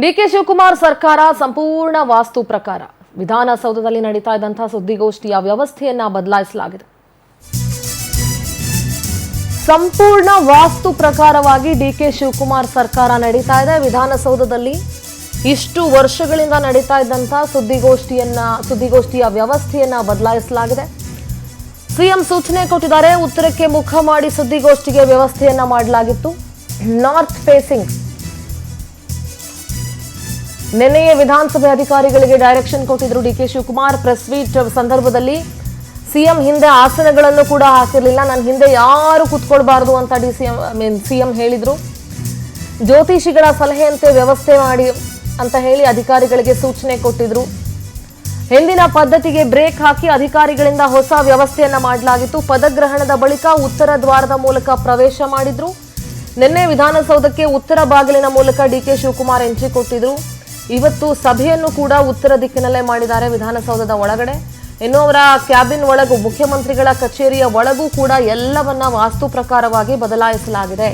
DK Shivakumar ಸರ್ಕಾರ ಸಂಪೂರ್ಣ ವಾಸ್ತು ಪ್ರಕಾರ ವಿಧಾನಸೌಧದಲ್ಲಿ ನಡೀತಾ ಇದ್ದಂತಹ ಸುದ್ದಿಗೋಷ್ಠಿಯ ವ್ಯವಸ್ಥೆಯನ್ನ ಬದಲಾಯಿಸಲಾಗಿದೆ. ಸಂಪೂರ್ಣ ವಾಸ್ತು ಪ್ರಕಾರವಾಗಿ ಡಿಕೆ ಶಿವಕುಮಾರ್ ಸರ್ಕಾರ ನಡೀತಾ ಇದೆ. ವಿಧಾನಸೌಧದಲ್ಲಿ ಇಷ್ಟು ವರ್ಷಗಳಿಂದ ನಡೀತಾ ಇದ್ದಂತಹ ಸುದ್ದಿಗೋಷ್ಠಿಯ ವ್ಯವಸ್ಥೆಯನ್ನ ಬದಲಾಯಿಸಲಾಗಿದೆ. ಸಿಎಂ ಸೂಚನೆ ಕೊಟ್ಟಿದ್ದಾರೆ. ಉತ್ತರಕ್ಕೆ ಮುಖ ಮಾಡಿ ಸುದ್ದಿಗೋಷ್ಠಿಗೆ ವ್ಯವಸ್ಥೆಯನ್ನ ಮಾಡಲಾಗಿತ್ತು. ನಾರ್ತ್ ಫೇಸಿಂಗ್ ನಿನ್ನೆಯೇ ವಿಧಾನಸಭೆ ಅಧಿಕಾರಿಗಳಿಗೆ ಡೈರೆಕ್ಷನ್ ಕೊಟ್ಟಿದ್ರು ಡಿಕೆ ಶಿವಕುಮಾರ್. ಪ್ರೆಸ್ ಮೀಟ್ ಸಂದರ್ಭದಲ್ಲಿ ಸಿಎಂ ಹಿಂದೆ ಆಸನಗಳನ್ನು ಕೂಡ ಹಾಕಿರಲಿಲ್ಲ. ನನ್ನ ಹಿಂದೆ ಯಾರು ಕೂತ್ಕೊಳ್ಬಾರದು ಅಂತ ಸಿಎಂ ಹೇಳಿದ್ರು. ಜ್ಯೋತಿಷಿಗಳ ಸಲಹೆಯಂತೆ ವ್ಯವಸ್ಥೆ ಮಾಡಿ ಅಂತ ಹೇಳಿ ಅಧಿಕಾರಿಗಳಿಗೆ ಸೂಚನೆ ಕೊಟ್ಟಿದ್ರು. ಹಿಂದಿನ ಪದ್ಧತಿಗೆ ಬ್ರೇಕ್ ಹಾಕಿ ಅಧಿಕಾರಿಗಳಿಂದ ಹೊಸ ವ್ಯವಸ್ಥೆಯನ್ನ ಮಾಡಲಾಗಿತ್ತು. ಪದಗ್ರಹಣದ ಬಳಿಕ ಉತ್ತರ ದ್ವಾರದ ಮೂಲಕ ಪ್ರವೇಶ ಮಾಡಿದ್ರು. ನಿನ್ನೆ ವಿಧಾನಸೌಧಕ್ಕೆ ಉತ್ತರ ಬಾಗಿಲಿನ ಮೂಲಕ ಡಿಕೆ ಶಿವಕುಮಾರ್ ಎಂಟ್ರಿ ಕೊಟ್ಟಿದ್ರು. ಇವತ್ತು ಸಭೆಯನ್ನು ಕೂಡ ಉತ್ತರ ದಿಕ್ಕಿನಲ್ಲೇ ಮಾಡಿದ್ದಾರೆ ವಿಧಾನಸೌಧದ ಒಳಗಡೆ. ಇನ್ನು ಅವರ ಕ್ಯಾಬಿನ್ ಒಳಗೂ ಮುಖ್ಯಮಂತ್ರಿಗಳ ಕಚೇರಿಯ ಒಳಗೂ ಕೂಡ ಎಲ್ಲವನ್ನ ವಾಸ್ತು ಪ್ರಕಾರವಾಗಿ ಬದಲಾಯಿಸಲಾಗಿದೆ.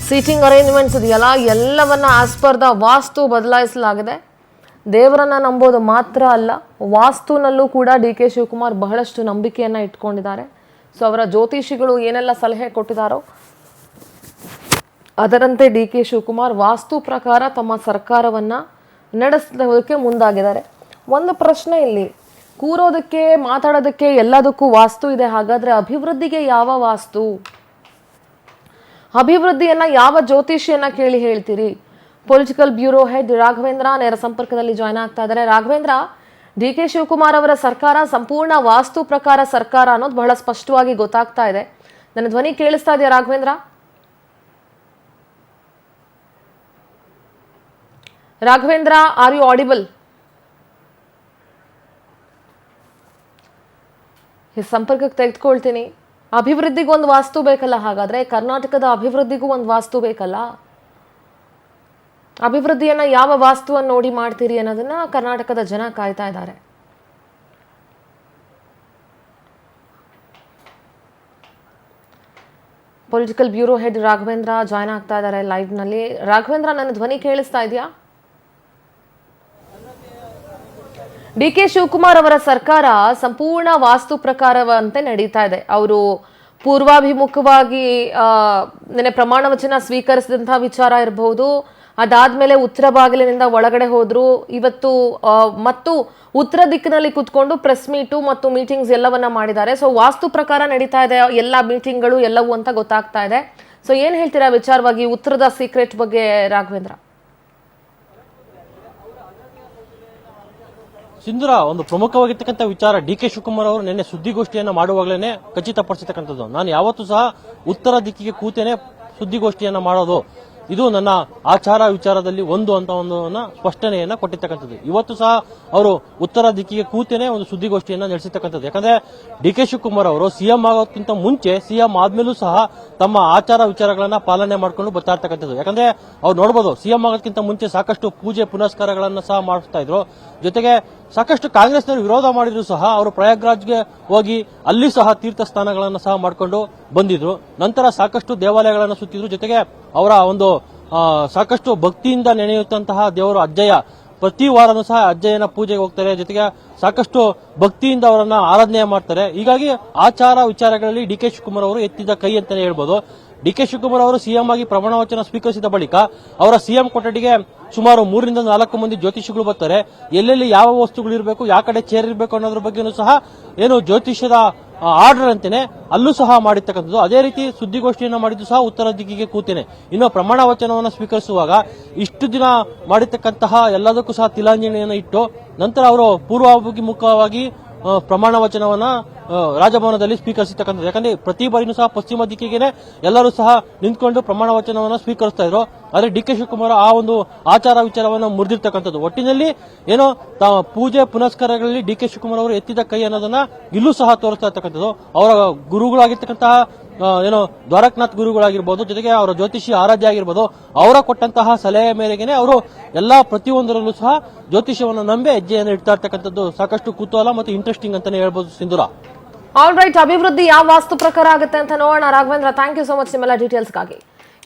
ಸೀಟಿಂಗ್ ಅರೇಂಜ್ಮೆಂಟ್ಸ್ ಇದೆಯಲ್ಲ, ಎಲ್ಲವನ್ನ ಆಸ್ ಪರ್ ದ ವಾಸ್ತು ಬದಲಾಯಿಸಲಾಗಿದೆ. ದೇವರನ್ನ ನಂಬೋದು ಮಾತ್ರ ಅಲ್ಲ, ವಾಸ್ತುನಲ್ಲೂ ಕೂಡ ಡಿಕೆ ಶಿವಕುಮಾರ್ ಬಹಳಷ್ಟು ನಂಬಿಕೆಯನ್ನ ಇಟ್ಕೊಂಡಿದ್ದಾರೆ. ಸೊ ಅವರ ಜ್ಯೋತಿಷಿಗಳು ಏನೆಲ್ಲ ಸಲಹೆ ಕೊಟ್ಟಿದ್ದಾರೋ ಅದರಂತೆ ಡಿಕೆ ಶಿವಕುಮಾರ್ ವಾಸ್ತು ಪ್ರಕಾರ ತಮ್ಮ ಸರ್ಕಾರವನ್ನ ನಡೆಸೋದಕ್ಕೆ ಮುಂದಾಗಿದ್ದಾರೆ. ಒಂದು ಪ್ರಶ್ನೆ ಇಲ್ಲಿ, ಕೂರೋದಕ್ಕೆ ಮಾತಾಡೋದಕ್ಕೆ ಎಲ್ಲದಕ್ಕೂ ವಾಸ್ತು ಇದೆ. ಹಾಗಾದ್ರೆ ಅಭಿವೃದ್ಧಿಗೆ ಯಾವ ವಾಸ್ತು? ಅಭಿವೃದ್ಧಿಯನ್ನ ಯಾವ ಜ್ಯೋತಿಷಿಯನ್ನ ಕೇಳಿ ಹೇಳ್ತೀರಿ? ಪೊಲಿಟಿಕಲ್ ಬ್ಯೂರೋ ಹೆಡ್ ರಾಘವೇಂದ್ರ ನೇರ ಸಂಪರ್ಕದಲ್ಲಿ ಜಾಯ್ನ್ ಆಗ್ತಾ ಇದ್ದಾರೆ. ರಾಘವೇಂದ್ರ, ಡಿಕೆ ಶಿವಕುಮಾರ್ ಅವರ ಸರ್ಕಾರ ಸಂಪೂರ್ಣ ವಾಸ್ತು ಪ್ರಕಾರ ಸರ್ಕಾರ ಅನ್ನೋದು ಬಹಳ ಸ್ಪಷ್ಟವಾಗಿ ಗೊತ್ತಾಗ್ತಾ ಇದೆ. ನನ್ನ ಧ್ವನಿ ಕೇಳಿಸ್ತಾ ಇದೆಯಾ Raghavendra? Raghavendra, are you audible? ಸಂಪರ್ಕಕ್ಕೆ ತೆಗೆದುಕೊಳ್ತೀನಿ. ಅಭಿವೃದ್ಧಿಗೂ ಒಂದು ವಾಸ್ತು ಬೇಕಲ್ಲ, ಹಾಗಾದ್ರೆ ಕರ್ನಾಟಕದ ಅಭಿವೃದ್ಧಿಗೂ ಒಂದು ವಾಸ್ತು ಬೇಕಲ್ಲ. ಅಭಿವೃದ್ಧಿಯನ್ನ ಯಾವ ವಾಸ್ತುವನ್ನು ನೋಡಿ ಮಾಡ್ತೀರಿ ಅನ್ನೋದನ್ನ ಕರ್ನಾಟಕದ ಜನ ಕಾಯ್ತಾ ಇದ್ದಾರೆ. Political bureau head Raghavendra join ಆಗ್ತಾ ಇದ್ದಾರೆ ಲೈವ್ ನಲ್ಲಿ. ರಾಘವೇಂದ್ರ, ನನ್ನ ಧ್ವನಿ ಕೇಳಿಸ್ತಾ ಇದೆಯಾ? ಡಿಕೆ ಶಿವಕುಮಾರ್ ಅವರ ಸರ್ಕಾರ ಸಂಪೂರ್ಣ ವಾಸ್ತು ಪ್ರಕಾರವಂತೆ ನಡೀತಾ ಇದೆ. ಅವರು ಪೂರ್ವಾಭಿಮುಖವಾಗಿ ನೆನೆ ಪ್ರಮಾಣ ವಚನ ಸ್ವೀಕರಿಸಿದಂತಹ ವಿಚಾರ ಇರಬಹುದು. ಅದಾದ್ಮೇಲೆ ಉತ್ತರ ಬಾಗಿಲಿನಿಂದ ಒಳಗಡೆ ಹೋದ್ರು. ಇವತ್ತು ಮತ್ತು ಉತ್ತರ ದಿಕ್ಕಿನಲ್ಲಿ ಕುತ್ಕೊಂಡು ಪ್ರೆಸ್ ಮೀಟು ಮತ್ತು ಮೀಟಿಂಗ್ಸ್ ಎಲ್ಲವನ್ನ ಮಾಡಿದ್ದಾರೆ. ಸೊ ವಾಸ್ತು ಪ್ರಕಾರ ನಡೀತಾ ಇದೆ ಎಲ್ಲ ಮೀಟಿಂಗ್ಗಳು ಎಲ್ಲವೂ ಅಂತ ಗೊತ್ತಾಗ್ತಾ ಇದೆ. ಸೊ ಏನ್ ಹೇಳ್ತೀರಾ ವಿಚಾರವಾಗಿ ಉತ್ತರದ ಸೀಕ್ರೆಟ್ ಬಗ್ಗೆ ರಾಘವೇಂದ್ರ? ಸಿಂಧೂರ, ಒಂದು ಪ್ರಮುಖವಾಗಿರ್ತಕ್ಕಂಥ ವಿಚಾರ, ಡಿಕೆ ಶಿವಕುಮಾರ್ ಅವರು ನಿನ್ನೆ ಸುದ್ದಿಗೋಷ್ಠಿಯನ್ನ ಮಾಡುವಾಗಲೇ ಖಚಿತಪಡಿಸಿರ್ತಕ್ಕಂಥದ್ದು, ನಾನು ಯಾವತ್ತೂ ಸಹ ಉತ್ತರ ದಿಕ್ಕಿಗೆ ಕೂತೇನೆ ಸುದ್ದಿಗೋಷ್ಠಿಯನ್ನ ಮಾಡೋದು, ಇದು ನನ್ನ ಆಚಾರ ವಿಚಾರದಲ್ಲಿ ಒಂದು ಸ್ಪಷ್ಟನೆಯನ್ನ ಕೊಟ್ಟಿರ್ತಕ್ಕಂಥದ್ದು. ಇವತ್ತು ಸಹ ಅವರು ಉತ್ತರ ದಿಕ್ಕಿಗೆ ಕೂತೇನೆ ಒಂದು ಸುದ್ದಿಗೋಷ್ಠಿಯನ್ನ ನಡೆಸಿರ್ತಕ್ಕಂಥದ್ದು. ಯಾಕಂದ್ರೆ ಡಿಕೆ ಶಿವಕುಮಾರ್ ಅವರು ಸಿಎಂ ಆಗೋದಕ್ಕಿಂತ ಮುಂಚೆ, ಸಿಎಂ ಆದ್ಮೇಲೂ ಸಹ ತಮ್ಮ ಆಚಾರ ವಿಚಾರಗಳನ್ನ ಪಾಲನೆ ಮಾಡ್ಕೊಂಡು ಬರ್ತಾ ಇರ್ತಕ್ಕಂಥದ್ದು. ಯಾಕಂದ್ರೆ ಅವ್ರು ನೋಡಬಹುದು, ಸಿಎಂ ಆಗೋದಕ್ಕಿಂತ ಮುಂಚೆ ಸಾಕಷ್ಟು ಪೂಜೆ ಪುನಸ್ಕಾರಗಳನ್ನ ಸಹ ಮಾಡ್ತಾ ಇದ್ರು. ಜೊತೆಗೆ ಸಾಕಷ್ಟು ಕಾಂಗ್ರೆಸ್ನವರು ವಿರೋಧ ಮಾಡಿದ್ರು ಸಹ ಅವರು ಪ್ರಯಾಗ್ರಾಜ್ಗೆ ಹೋಗಿ ಅಲ್ಲಿ ಸಹ ತೀರ್ಥ ಸ್ಥಾನಗಳನ್ನು ಸಹ ಮಾಡಿಕೊಂಡು ಬಂದಿದ್ರು. ನಂತರ ಸಾಕಷ್ಟು ದೇವಾಲಯಗಳನ್ನು ಸುತ್ತಿದ್ರು. ಜೊತೆಗೆ ಅವರ ಒಂದು ಸಾಕಷ್ಟು ಭಕ್ತಿಯಿಂದ ನೆನೆಯುತ್ತಂತಹ ದೇವರು ಅಜ್ಜಯ್ಯ, ಪ್ರತಿ ವಾರನೂ ಸಹ ಅಜ್ಜಯ್ಯನ ಪೂಜೆಗೆ ಹೋಗ್ತಾರೆ. ಜೊತೆಗೆ ಸಾಕಷ್ಟು ಭಕ್ತಿಯಿಂದ ಅವರನ್ನ ಆರಾಧನೆ ಮಾಡ್ತಾರೆ. ಹೀಗಾಗಿ ಆಚಾರ ವಿಚಾರಗಳಲ್ಲಿ ಡಿಕೆ ಶಿವಕುಮಾರ್ ಅವರು ಎತ್ತಿದ ಕೈ ಅಂತಾನೆ ಹೇಳ್ಬೋದು. ಡಿಕೆ ಶಿವಕುಮಾರ್ ಅವರು ಸಿಎಂ ಆಗಿ ಪ್ರಮಾಣ ವಚನ ಸ್ವೀಕರಿಸಿದ ಬಳಿಕ ಅವರ ಸಿಎಂ ಕೊಠಡಿಗೆ ಸುಮಾರು 3 ರಿಂದ 4 ಮಂದಿ ಜ್ಯೋತಿಷಿಗಳು ಬರ್ತಾರೆ. ಎಲ್ಲೆಲ್ಲಿ ಯಾವ ವಸ್ತುಗಳು ಇರಬೇಕು, ಯಾವ ಕಡೆ ಚೇರ್ ಇರಬೇಕು ಅನ್ನೋದ್ರ ಬಗ್ಗೆನೂ ಸಹ ಏನು ಜ್ಯೋತಿಷ್ಯದ ಆರ್ಡರ್ ಅಂತಾನೆ ಅಲ್ಲೂ ಸಹ ಮಾಡಿರ್ತಕ್ಕಂಥದ್ದು. ಅದೇ ರೀತಿ ಸುದ್ದಿಗೋಷ್ಠಿಯನ್ನ ಮಾಡಿದ್ದು ಸಹ ಉತ್ತರ ದಿಕ್ಕಿಗೆ ಕೂತೇನೆ. ಇನ್ನು ಪ್ರಮಾಣ ವಚನವನ್ನು ಸ್ವೀಕರಿಸುವಾಗ ಇಷ್ಟು ದಿನ ಮಾಡಿರ್ತಕ್ಕಂತಹ ಎಲ್ಲದಕ್ಕೂ ಸಹ ತಿಲಾಂಜಲಿಯನ್ನು ಇಟ್ಟು ನಂತರ ಅವರು ಪೂರ್ವಾಭಿಮುಖವಾಗಿ ಪ್ರಮಾಣ ವಚನವನ್ನ ರಾಜಭವನದಲ್ಲಿ ಸ್ವೀಕರಿಸಿರ್ತಕ್ಕಂಥದ್ದು. ಯಾಕಂದ್ರೆ ಪ್ರತಿ ಬಾರಿನೂ ಸಹ ಪಶ್ಚಿಮ ದಿಕ್ಕಿಗೆ ಎಲ್ಲರೂ ಸಹ ನಿಂತ್ಕೊಂಡು ಪ್ರಮಾಣ ವಚನವನ್ನ ಸ್ವೀಕರಿಸ್ತಾ ಇದ್ರು. ಆದ್ರೆ ಡಿಕೆ ಶಿವಕುಮಾರ್ ಆ ಒಂದು ಆಚಾರ ವಿಚಾರವನ್ನು ಮುರಿದಿರ್ತಕ್ಕಂಥದ್ದು. ಒಟ್ಟಿನಲ್ಲಿ ಏನೋ ಪೂಜೆ ಪುನಸ್ಕಾರಗಳಲ್ಲಿ ಡಿಕೆ ಶಿವಕುಮಾರ್ ಅವರು ಎತ್ತಿದ ಕೈ ಅನ್ನೋದನ್ನ ಇಲ್ಲೂ ಸಹ ತೋರಿಸ್ತಾ ಇರ್ತಕ್ಕಂಥದ್ದು. ಅವರ ಗುರುಗಳಾಗಿರ್ತಕ್ಕಂತಹ ಏನೋ ದ್ವಾರಕನಾಥ್ ಗುರುಗಳಾಗಿರ್ಬೋದು, ಜೊತೆಗೆ ಅವರ ಜ್ಯೋತಿಷಿ ಆರಾಧ್ಯ ಆಗಿರ್ಬೋದು, ಅವರ ಕೊಟ್ಟಂತಹ ಸಲಹೆ ಮೇರೆಗೆ ಅವರು ಎಲ್ಲಾ ಪ್ರತಿಯೊಂದರಲ್ಲೂ ಸಹ ಜ್ಯೋತಿಷ್ಯವನ್ನು ನಂಬಿ ಹೆಜ್ಜೆಯನ್ನು ಇಡ್ತಾ ಇರ್ತಕ್ಕಂಥದ್ದು ಸಾಕಷ್ಟು ಕುತೂಹಲ ಮತ್ತು ಇಂಟ್ರೆಸ್ಟಿಂಗ್ ಅಂತಾನೆ ಹೇಳ್ಬೋದು ಸಿಂಧೂರ. ಆಲ್ ರೈಟ್, ಅಭಿವೃದ್ಧಿ ಯಾವ ವಾಸ್ತು ಪ್ರಕಾರ ಆಗುತ್ತೆ ಅಂತ ನೋಡೋಣ. Raghavendra, thank you so much ನಿಮ್ಮೆಲ್ಲ ಡೀಟೇಲ್ಸ್ಗಾಗಿ.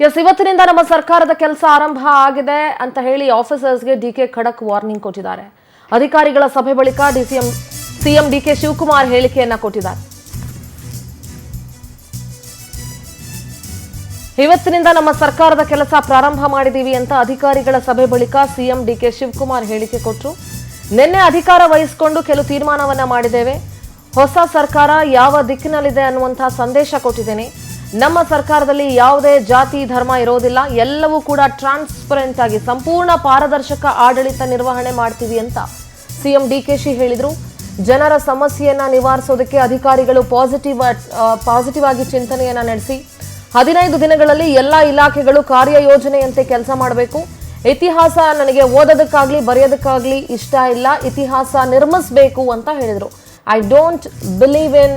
ಎಸ್, ಇವತ್ತಿನಿಂದ ನಮ್ಮ ಸರ್ಕಾರದ ಕೆಲಸ ಆರಂಭ ಆಗಿದೆ ಅಂತ ಹೇಳಿ ಆಫೀಸರ್ಸ್ಗೆ ಡಿಕೆ ಖಡಕ್ ವಾರ್ನಿಂಗ್ ಕೊಟ್ಟಿದ್ದಾರೆ. ಅಧಿಕಾರಿಗಳ ಸಭೆ ಬಳಿಕ ಸಿಎಂ ಡಿಕೆ ಶಿವಕುಮಾರ್ ಹೇಳಿಕೆಯನ್ನ ಕೊಟ್ಟಿದ್ದಾರೆ. ಇವತ್ತಿನಿಂದ ನಮ್ಮ ಸರ್ಕಾರದ ಕೆಲಸ ಪ್ರಾರಂಭ ಮಾಡಿದೀವಿ ಅಂತ ಅಧಿಕಾರಿಗಳ ಸಭೆ ಬಳಿಕ ಸಿಎಂ ಡಿಕೆ ಶಿವಕುಮಾರ್ ಹೇಳಿಕೆ ಕೊಟ್ಟರು. ನಿನ್ನೆ ಅಧಿಕಾರ ವಹಿಸಿಕೊಂಡು ಕೆಲವು ತೀರ್ಮಾನವನ್ನ ಮಾಡಿದ್ದೇವೆ. ಹೊಸ ಸರ್ಕಾರ ಯಾವ ದಿಕ್ಕಿನಲ್ಲಿದೆ ಅನ್ನುವಂತಹ ಸಂದೇಶ ಕೊಟ್ಟಿದ್ದೇನೆ. ನಮ್ಮ ಸರ್ಕಾರದಲ್ಲಿ ಯಾವುದೇ ಜಾತಿ ಧರ್ಮ ಇರೋದಿಲ್ಲ, ಎಲ್ಲವೂ ಕೂಡ ಟ್ರಾನ್ಸ್ಪರೆಂಟ್ ಆಗಿ ಸಂಪೂರ್ಣ ಪಾರದರ್ಶಕ ಆಡಳಿತ ನಿರ್ವಹಣೆ ಮಾಡ್ತೀವಿ ಅಂತ ಸಿಎಂ ಡಿಕೆಶಿ ಹೇಳಿದ್ರು. ಜನರ ಸಮಸ್ಯೆಯನ್ನ ನಿವಾರಿಸೋದಕ್ಕೆ ಅಧಿಕಾರಿಗಳು ಪಾಸಿಟಿವ್ ಆಗಿ ಚಿಂತನೆಯನ್ನ ನಡೆಸಿ 15 ದಿನಗಳಲ್ಲಿ ಎಲ್ಲ ಇಲಾಖೆಗಳು ಕಾರ್ಯಯೋಜನೆಯಂತೆ ಕೆಲಸ ಮಾಡಬೇಕು. ಇತಿಹಾಸ ನನಗೆ ಓದೋದಕ್ಕಾಗ್ಲಿ ಬರೆಯೋದಕ್ಕಾಗ್ಲಿ ಇಷ್ಟ ಇಲ್ಲ, ಇತಿಹಾಸ ನಿರ್ಮಿಸಬೇಕು ಅಂತ ಹೇಳಿದ್ರು. I don't believe in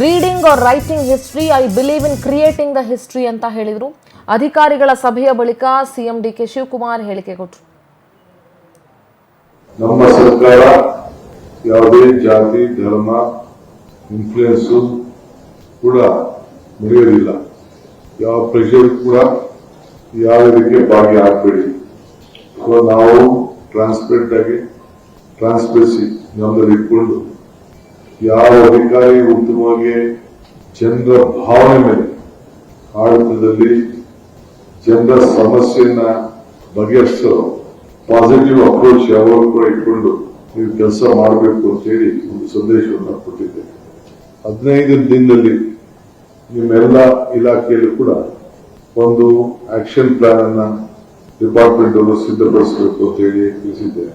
reading or writing history, I believe in creating the history ಅಂತ ಹೇಳಿದ್ರು. ಅಧಿಕಾರಿಗಳ ಸಭೆಯ ಬಳಿಕ ಸಿಎಂ ಡಿಕೆ ಶಿವಕುಮಾರ್ ಹೇಳಿಕೆ ಕೊಟ್ಟರು. ನಮ್ಮ ಸರ್ಕಾರ ಯಾವುದೇ ಜಾತಿ ಧರ್ಮ ಇನ್ಫ್ಲೂಯೆನ್ಸ್ ಕೂಡ ನಡೆಯೋದಿಲ್ಲ. ಯಾವ ಪ್ರೆಷರ್ ಕೂಡ ಯಾವುದಕ್ಕೆ ಭಾಗಿಯಾಗಬೇಡಿ. ನಾವು ಟ್ರಾನ್ಸ್ಪರೆಂಟ್ ಆಗಿ ಟ್ರಾನ್ಸ್ಪರೆನ್ಸಿ ನಮ್ಮಲ್ಲಿ ಇಟ್ಕೊಂಡು ಯಾವ ಅಧಿಕಾರಿ ಉತ್ತಮವಾಗಿ ಜನರ ಭಾವನೆ ಮೇಲೆ ಆಡಳಿತದಲ್ಲಿ ಜನರ ಸಮಸ್ಯೆಯನ್ನ ಬಗೆಹರಿಸೋ ಪಾಸಿಟಿವ್ ಅಪ್ರೋಚ್ ಯಾವಾಗ ಕೂಡ ಇಟ್ಕೊಂಡು ನೀವು ಕೆಲಸ ಮಾಡಬೇಕು ಅಂತ ಹೇಳಿ ಒಂದು ಸಂದೇಶವನ್ನು ಕೊಟ್ಟಿದ್ದೇನೆ. 15 ದಿನದಲ್ಲಿ ನಿಮ್ಮೆಲ್ಲ ಇಲಾಖೆಯಲ್ಲೂ ಕೂಡ ಒಂದು ಆಕ್ಷನ್ ಪ್ಲಾನ್ ಅನ್ನ ಡಿಪಾರ್ಟ್ಮೆಂಟ್ ಅವರು ಸಿದ್ಧಪಡಿಸಬೇಕು ಅಂತ ಹೇಳಿ ತಿಳಿಸಿದ್ದೇನೆ.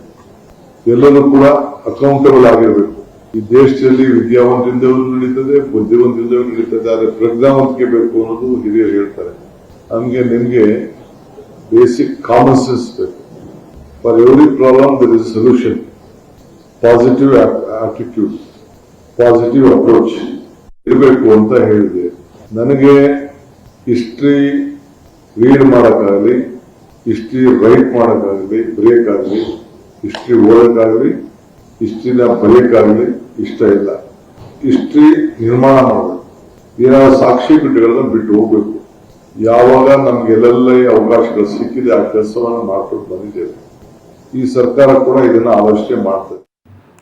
ಎಲ್ಲರೂ ಕೂಡ ಅಕೌಂಟಬಲ್ ಆಗಿರಬೇಕು. ಈ ದೇಶದಲ್ಲಿ ವಿದ್ಯಾವಂತರಿಂದಲೂ ನಡೀತದೆ, ಬುದ್ಧಿವಂತರಿಂದಲೂ ನಡೀತದೆ, ಆದರೆ ಪ್ರಜ್ಞಾವಂತಿಕೆ ಬೇಕು ಅನ್ನೋದು ಹಿರಿಯರು ಹೇಳ್ತಾರೆ. ನಮಗೆ ನಿಮಗೆ ಬೇಸಿಕ್ ಕಾಮನ್ ಸೆನ್ಸ್ ಬೇಕು. For every problem there is solution. Positive attitude, positive approach ಇರಬೇಕು ಅಂತ ಹೇಳಿದೆ. ನನಗೆ ಹಿಸ್ಟ್ರಿ ರೀಡ್ ಮಾಡೋಕ್ಕಾಗಲಿ, ಹಿಸ್ಟ್ರಿ ರೈಟ್ ಮಾಡೋಕ್ಕಾಗಲಿ, ಬರೆಯೋಕ್ಕಾಗಲಿ, ಹಿಸ್ಟ್ರಿ ಓದೋಕ್ಕಾಗಲಿ, ಹಿಸ್ಟ್ರಿನ ಬರೆಯೋಕ್ಕಾಗಲಿ ಇಷ್ಟ ಇಲ್ಲ. ಹಿಸ್ಟ್ರಿ ನಿರ್ಮಾಣ ಮಾಡಬೇಕು. ಏನಾದ್ರು ಸಾಕ್ಷಿ ಪಿಟ್ಟುಗಳನ್ನ ಬಿಟ್ಟು ಹೋಗ್ಬೇಕು. ಯಾವಾಗ ನಮ್ಗೆಲ್ಲೆಲ್ಲ ಅವಕಾಶಗಳು ಸಿಕ್ಕಿದೆ ಆ ಕೆಲಸವನ್ನು ಮಾಡ್ಕೊಂಡು ಬಂದಿದ್ದೇವೆ. ಈ ಸರ್ಕಾರ ಕೂಡ ಇದನ್ನ ಆಲೋಚನೆ ಮಾಡ್ತದೆ.